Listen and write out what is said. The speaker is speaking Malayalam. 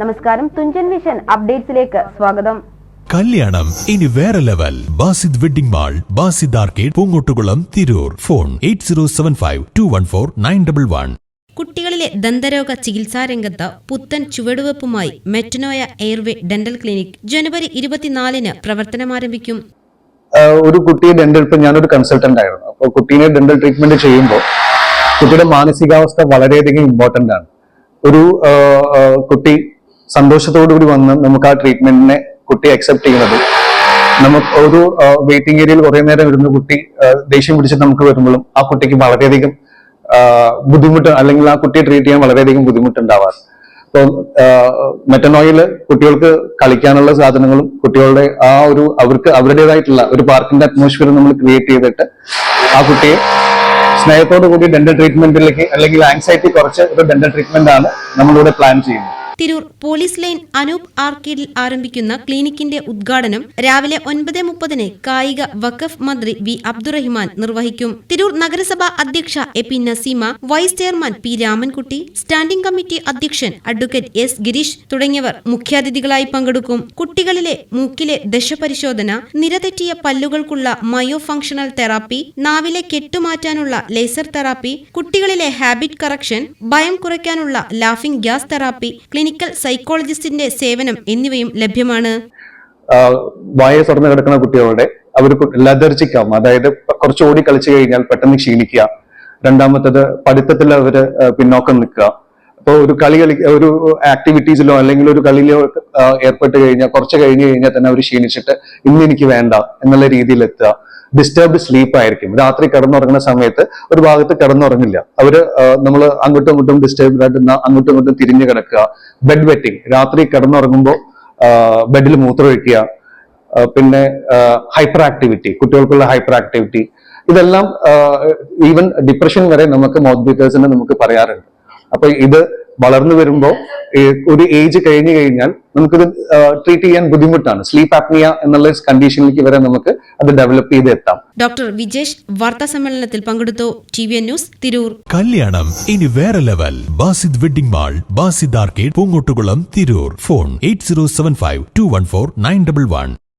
നമസ്കാരം, തുഞ്ചൻ വിഷൻ അപ്ഡേറ്റ്സിലേക്ക് സ്വാഗതം. കല്യാണം ഇനി വേറെ level. Basid wedding mall, Basid arcade, Poongottukulam, Tirur. Phone 8075214911. കുട്ടികളിലെ ദന്തരോഗ ചികിത്സാരംഗത്ത് പുത്തൻ ചുവടുവെപ്പുമായി മെറ്റനോയ എയർവേ ഡെന്റൽ ക്ലിനിക് ജനുവരി 24-ന് പ്രവർത്തനമാരംഭിക്കും. ഒരു കുട്ടിയെ ഡെന്റൽ, ഇപ്പൊ ഞാനൊരു കൺസൾട്ടന്റ് ആയിരുന്നു. അപ്പോൾ കുട്ടീനെ ഡെന്റൽ ട്രീറ്റ്മെന്റ് ചെയ്യുമ്പോൾ കുട്ടിയുടെ മാനസികാവസ്ഥ വളരെയധികം ഇമ്പോർട്ടന്റ് ആണ്. ഒരു കുട്ടി സന്തോഷത്തോടുകൂടി വന്ന് നമുക്ക് ആ ട്രീറ്റ്മെന്റിനെ കുട്ടി അക്സെപ്റ്റ് ചെയ്യുന്നത്, നമുക്ക് ഒരു വെയിറ്റിംഗ് ഏരിയയിൽ കുറെ നേരം ഇരുന്ന് കുട്ടി ദേഷ്യം പിടിച്ചിട്ട് നമുക്ക് വരുമ്പോഴും ആ കുട്ടിക്ക് വളരെയധികം ബുദ്ധിമുട്ട്, അല്ലെങ്കിൽ ആ കുട്ടിയെ ട്രീറ്റ് ചെയ്യാൻ വളരെയധികം ബുദ്ധിമുട്ടുണ്ടാവാറ്. അപ്പോൾ മെറ്റനോയില് കുട്ടികൾക്ക് കളിക്കാനുള്ള സാധനങ്ങളും കുട്ടികളുടെ ആ ഒരു അവരുടേതായിട്ടുള്ള ഒരു പാർക്കിന്റെ അറ്റ്മോസ്ഫിയർ നമ്മൾ ക്രിയേറ്റ് ചെയ്തിട്ട് ആ കുട്ടിയെ സ്നേഹത്തോടു കൂടി ഡെന്റൽ ട്രീറ്റ്മെന്റിലേക്ക്, അല്ലെങ്കിൽ ആങ്സൈറ്റി കുറച്ച് ഒരു ഡെന്റൽ ട്രീറ്റ്മെന്റ് ആണ് നമ്മളിവിടെ പ്ലാൻ ചെയ്യുന്നത്. തിരൂർ പോലീസ് ലൈൻ അനൂപ് ആർക്കേഡിൽ ആരംഭിക്കുന്ന ക്ലിനിക്കിന്റെ ഉദ്ഘാടനം രാവിലെ 9:30 കായിക വഖഫ് മന്ത്രി വി അബ്ദുറഹിമാൻ നിർവഹിക്കും. തിരൂർ നഗരസഭ അധ്യക്ഷ A P Naseema, vice chairman P Ramankutty, standing committee അധ്യക്ഷൻ അഡ്വക്കേറ്റ് എസ് ഗിരീഷ് തുടങ്ങിയവർ മുഖ്യാതിഥികളായി പങ്കെടുക്കും. കുട്ടികളിലെ മൂക്കിലെ ദശപരിശോധന, നിരതെറ്റിയ പല്ലുകൾക്കുള്ള മയോ ഫങ്ഷണൽ തെറാപ്പി, നാവിലെ കെട്ടുമാറ്റാനുള്ള ലേസർ തെറാപ്പി, കുട്ടികളിലെ ഹാബിറ്റ് കറക്ഷൻ, ഭയം കുറയ്ക്കാനുള്ള ലാഫിംഗ് ഗ്യാസ് തെറാപ്പി, ക്ലിനിക്കൽ സൈക്കോളജിസ്റ്റിന്റെ സേവനം എന്നിവയും ലഭ്യമാണ്. വായ തുറന്നു കിടക്കുന്ന കുട്ടികളുടെ അവർ ലതർജിക്കാം, അതായത് കുറച്ച് ഓടി കളിച്ചു കഴിഞ്ഞാൽ പെട്ടെന്ന് ക്ഷീണിക്കുക. രണ്ടാമത്തത് പഠിത്തത്തിൽ അവര് പിന്നോക്കം നിൽക്കുക. അപ്പോൾ ഒരു ആക്ടിവിറ്റീസിലോ അല്ലെങ്കിൽ ഒരു കളിയിലോ ഏർപ്പെട്ട് കഴിഞ്ഞാൽ കുറച്ച് കഴിഞ്ഞു കഴിഞ്ഞാൽ തന്നെ അവർ ക്ഷീണിച്ചിട്ട് ഇന്ന് എനിക്ക് വേണ്ട എന്നുള്ള രീതിയിൽ എത്തുക. ഡിസ്റ്റർബ്ഡ് സ്ലീപ്പ് ആയിരിക്കും. രാത്രി കിടന്നുറങ്ങുന്ന സമയത്ത് ഒരു ഭാഗത്ത് കിടന്നുറങ്ങില്ല. നമ്മൾ അങ്ങോട്ടും ഇങ്ങോട്ടും ഡിസ്റ്റർബ്ഡ് ആയിട്ട് അങ്ങോട്ടും ഇങ്ങോട്ടും തിരിഞ്ഞു കിടക്കുക. ബെഡ് വെറ്റിംഗ്, രാത്രി കിടന്നുറങ്ങുമ്പോൾ ബെഡിൽ മൂത്രമൊഴിക്കുക. പിന്നെ ഹൈപ്പർ ആക്ടിവിറ്റി, കുട്ടികൾക്കുള്ള ഹൈപ്പർ ആക്ടിവിറ്റി, ഇതെല്ലാം ഈവൻ ഡിപ്രഷൻ വരെ നമുക്ക് മൗത്ത് ബ്രീത്തേഴ്സിന് നമുക്ക് പറയാറുണ്ട്. അപ്പൊ ഇത് വളർന്നു വരുമ്പോൾ ഒരു ഏജ് കഴിഞ്ഞു കഴിഞ്ഞാൽ നമുക്കിത് ട്രീറ്റ് ചെയ്യാൻ ബുദ്ധിമുട്ടാണ്. സ്ലീപ്പ് ആപ്നിയ എന്നുള്ള കണ്ടീഷനിലേക്ക് വരെ നമുക്ക് അത് ഡെവലപ്പ് ചെയ്ത് എത്താം. ഡോക്ടർ വിജേഷ് വാർത്താ സമ്മേളനത്തിൽ പങ്കെടുത്തു. TVN news, Tirur. കല്യാണം ഇനി വേറെ level. Basid wedding mall, Basid arcade, Poongottukulam, Tirur. Phone 8075214911.